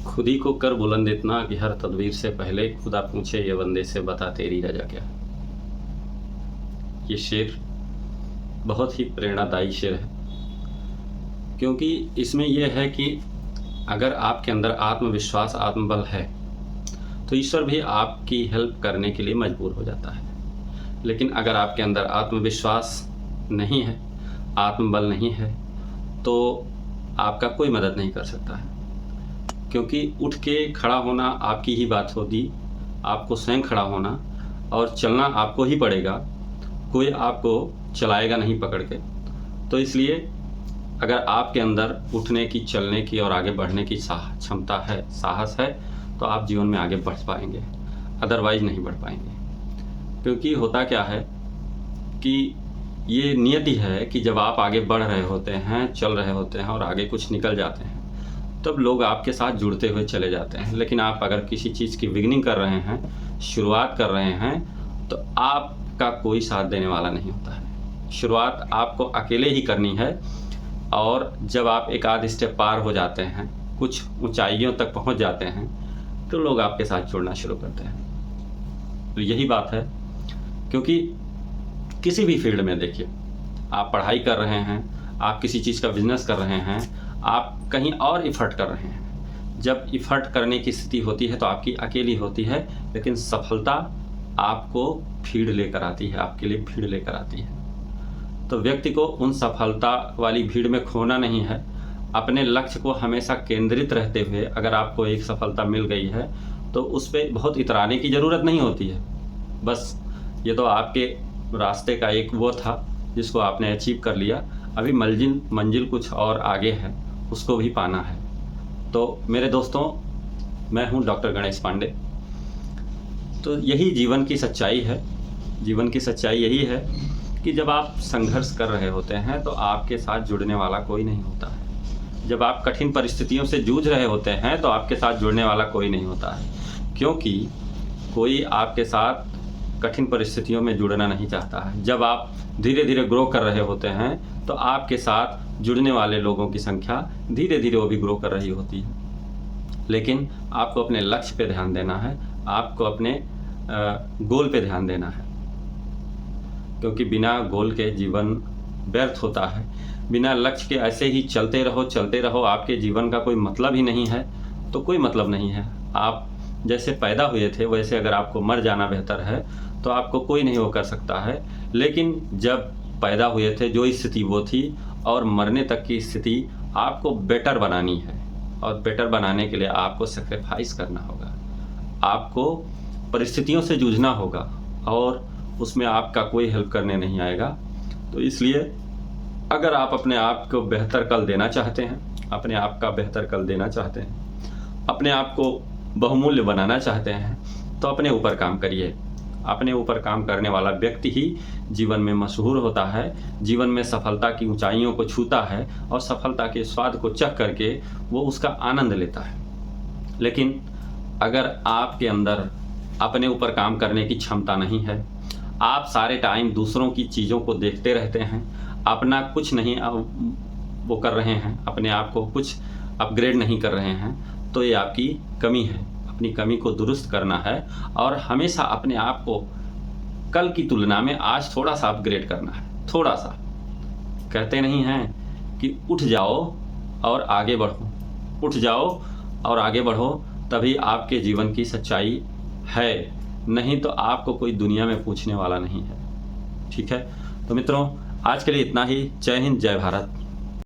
खुद ही को कर बुलंद इतना कि हर तदबीर से पहले खुदा पूछे ये बंदे से, बता तेरी रजा क्या। ये शेर बहुत ही प्रेरणादायी शेर है, क्योंकि इसमें यह है कि अगर आपके अंदर आत्मविश्वास, आत्मबल है तो ईश्वर भी आपकी हेल्प करने के लिए मजबूर हो जाता है। लेकिन अगर आपके अंदर आत्मविश्वास नहीं है, आत्मबल नहीं है, तो आपका कोई मदद नहीं कर सकता है। क्योंकि उठ के खड़ा होना आपकी ही बात होगी, आपको स्वयं खड़ा होना और चलना आपको ही पड़ेगा, कोई आपको चलाएगा नहीं पकड़ के। तो इसलिए अगर आपके अंदर उठने की, चलने की और आगे बढ़ने की क्षमता है, साहस है, तो आप जीवन में आगे बढ़ पाएंगे, अदरवाइज नहीं बढ़ पाएंगे। क्योंकि होता क्या है कि ये नियति है कि जब आप आगे बढ़ रहे होते हैं, चल रहे होते हैं और आगे कुछ निकल जाते हैं, तब लोग आपके साथ जुड़ते हुए चले जाते हैं। लेकिन आप अगर किसी चीज़ की बिगिनिंग कर रहे हैं, शुरुआत कर रहे हैं, तो आपका कोई साथ देने वाला नहीं होता है। शुरुआत आपको अकेले ही करनी है, और जब आप एक आध स्टेप पार हो जाते हैं, कुछ ऊंचाइयों तक पहुंच जाते हैं, तो लोग आपके साथ जुड़ना शुरू करते हैं। तो यही बात है। क्योंकि किसी भी फील्ड में देखिए, आप पढ़ाई कर रहे हैं, आप किसी चीज़ का बिजनेस कर रहे हैं, आप कहीं और इफ़र्ट कर रहे हैं। जब इफ़र्ट करने की स्थिति होती है तो आपकी अकेली होती है, लेकिन सफलता आपको भीड़ लेकर आती है, आपके लिए भीड़ लेकर आती है। तो व्यक्ति को उन सफलता वाली भीड़ में खोना नहीं है। अपने लक्ष्य को हमेशा केंद्रित रहते हुए, अगर आपको एक सफलता मिल गई है तो उस पर बहुत इतराने की ज़रूरत नहीं होती है। बस ये तो आपके रास्ते का एक वो था जिसको आपने अचीव कर लिया, अभी मंजिल कुछ और आगे है, उसको भी पाना है। तो मेरे दोस्तों, मैं हूँ डॉक्टर गणेश पांडे। तो यही जीवन की सच्चाई है। जीवन की सच्चाई यही है कि जब आप संघर्ष कर रहे होते हैं तो आपके साथ जुड़ने वाला कोई नहीं होता है। जब आप कठिन परिस्थितियों से जूझ रहे होते हैं तो आपके साथ जुड़ने वाला कोई नहीं होता है, क्योंकि कोई आपके साथ कठिन परिस्थितियों में जुड़ना नहीं चाहता है। जब आप धीरे धीरे ग्रो कर रहे होते हैं तो आपके साथ जुड़ने वाले लोगों की संख्या धीरे धीरे वो भी ग्रो कर रही होती है। लेकिन आपको अपने लक्ष्य पे ध्यान देना है, आपको अपने गोल पे ध्यान देना है, क्योंकि बिना गोल के जीवन व्यर्थ होता है। बिना लक्ष्य के ऐसे ही चलते रहो, आपके जीवन का कोई मतलब ही नहीं है, तो कोई मतलब नहीं है। आप जैसे पैदा हुए थे वैसे अगर आपको मर जाना बेहतर है, तो आपको कोई नहीं वो कर सकता है। लेकिन जब पैदा हुए थे जो स्थिति वो थी, और मरने तक की स्थिति आपको बेटर बनानी है, और बेटर बनाने के लिए आपको सेक्रीफाइस करना होगा, आपको परिस्थितियों से जूझना होगा, और उसमें आपका कोई हेल्प करने नहीं आएगा। तो इसलिए अगर आप अपने आप को बेहतर कल देना चाहते हैं, अपने आप का बेहतर कल देना चाहते हैं, अपने आप को बहुमूल्य बनाना चाहते हैं, तो अपने ऊपर काम करिए। अपने ऊपर काम करने वाला व्यक्ति ही जीवन में मशहूर होता है, जीवन में सफलता की ऊंचाइयों को छूता है, और सफलता के स्वाद को चख करके वो उसका आनंद लेता है। लेकिन अगर आपके अंदर अपने ऊपर काम करने की क्षमता नहीं है, आप सारे टाइम दूसरों की चीज़ों को देखते रहते हैं, अपना कुछ नहीं वो कर रहे हैं, अपने आप को कुछ अपग्रेड नहीं कर रहे हैं, तो ये आपकी कमी है। अपनी कमी को दुरुस्त करना है, और हमेशा अपने आप को कल की तुलना में आज थोड़ा सा अपग्रेड करना है। थोड़ा सा, कहते नहीं हैं कि उठ जाओ और आगे बढ़ो, उठ जाओ और आगे बढ़ो, तभी आपके जीवन की सच्चाई है। नहीं तो आपको कोई दुनिया में पूछने वाला नहीं है। ठीक है, तो मित्रों, आज के लिए इतना ही। जय हिंद, जय भारत।